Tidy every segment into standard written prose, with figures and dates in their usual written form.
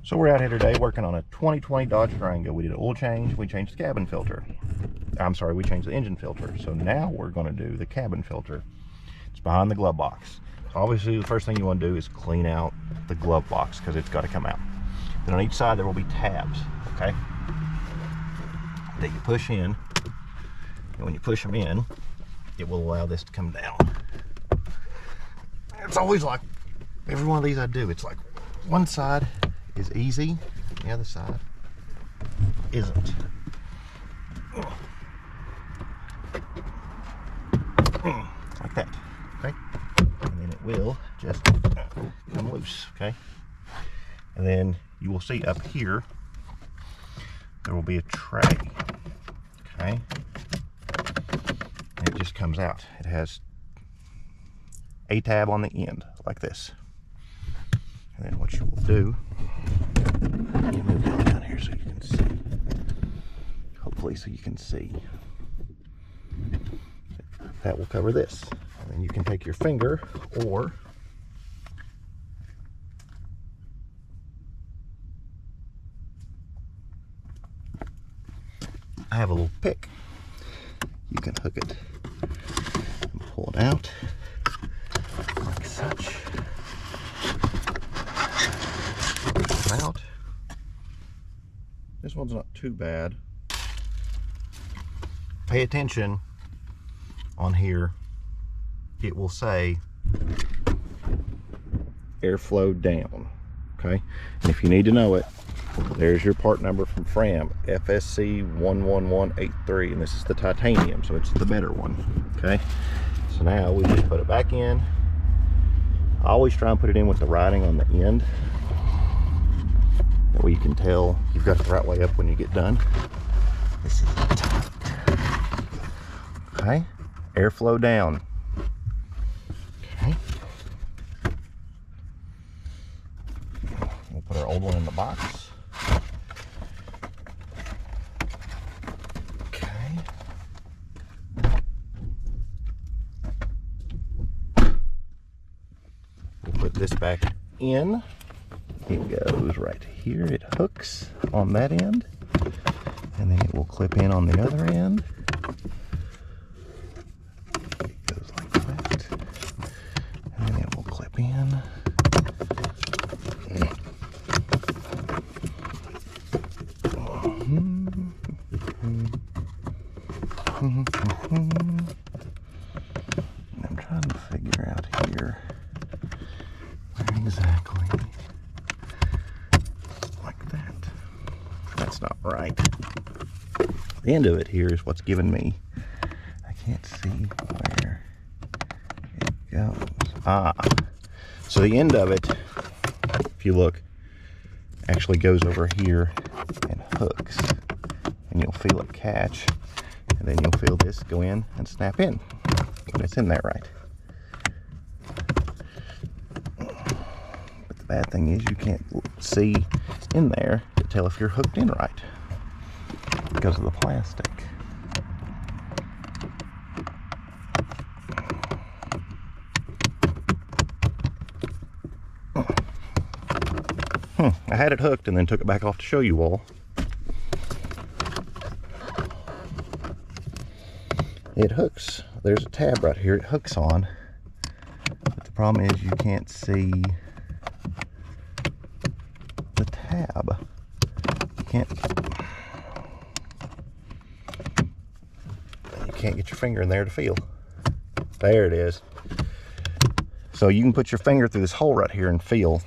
So we're out here today working on a 2020 Dodge Durango. We did an oil change, we changed the cabin filter. I'm sorry, we changed the engine filter. So now we're going to do the cabin filter. It's behind the glove box. So obviously the first thing you want to do is clean out the glove box because it's got to come out. Then on each side there will be tabs, okay, that you push in. And when you push them in, it will allow this to come down. It's always like, every one of these I do, it's like one side is easy, the other side isn't. Like that, okay? And then it will just come loose, okay? And then you will see up here, there will be a tray, okay? And it just comes out. It has a tab on the end, like this. And then what you will do, you move that down here so you can see. Hopefully so you can see. That will cover this. And then you can take your finger, or I have a little pick. You can hook it and pull it out like such. Out. This one's not too bad. Pay attention on here. It will say airflow down, okay? And if you need to know it, there's your part number from Fram, FSC 11183, and this is the titanium, so it's the better one, okay? So now we just put it back in. I always try and put it in with the writing on the end. That way you can tell you've got it the right way up when you get done. This is tight. Okay, airflow down. Okay. We'll put our old one in the box. Okay. We'll put this back in. It goes right here. It hooks on that end, and then it will clip in on the other end. It goes like that, and then it will clip in. I'm trying to figure out here where exactly. That's not right. The end of it here is what's giving me, I can't see where it goes. So the end of it, if you look, actually goes over here and hooks, and you'll feel it catch, and then you'll feel this go in and snap in, but it's in there right. But the bad thing is you can't see in there to tell if you're hooked in right because of the plastic. I had it hooked and then took it back off to show you all. It hooks. There's a tab right here it hooks on, but the problem is you can't see the tab. You can't get your finger in there to feel. There it is. So you can put your finger through this hole right here and feel.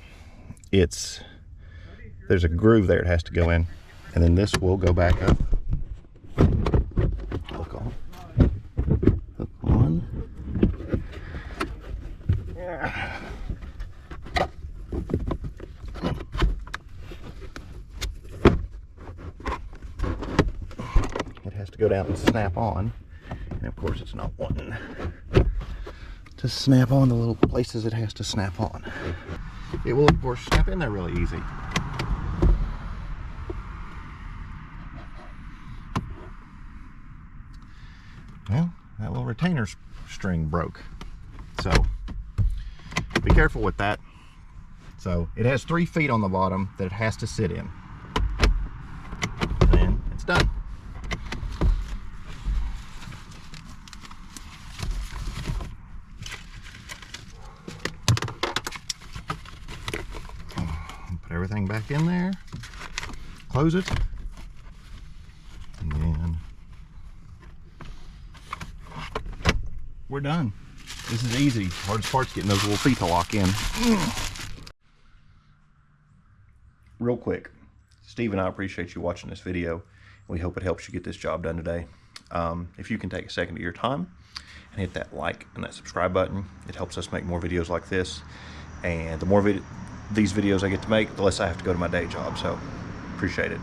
There's a groove there it has to go in, and then this will go back up. Hook on. Hook on. It has to go down and snap on, and of course it's not wanting to snap on the little places it has to snap on. It will of course snap in there really easy. Well, that little retainer string broke, so be careful with that. So it has 3 feet on the bottom that it has to sit in. And it's done. Put everything back in there. Close it. And then we're done. This is easy. Hardest part's getting those little feet to lock in. Real quick, Steve and I appreciate you watching this video. We hope it helps you get this job done today. If you can take a second of your time and hit that like and that subscribe button, it helps us make more videos like this. And the more these videos I get to make, the less I have to go to my day job. So appreciate it.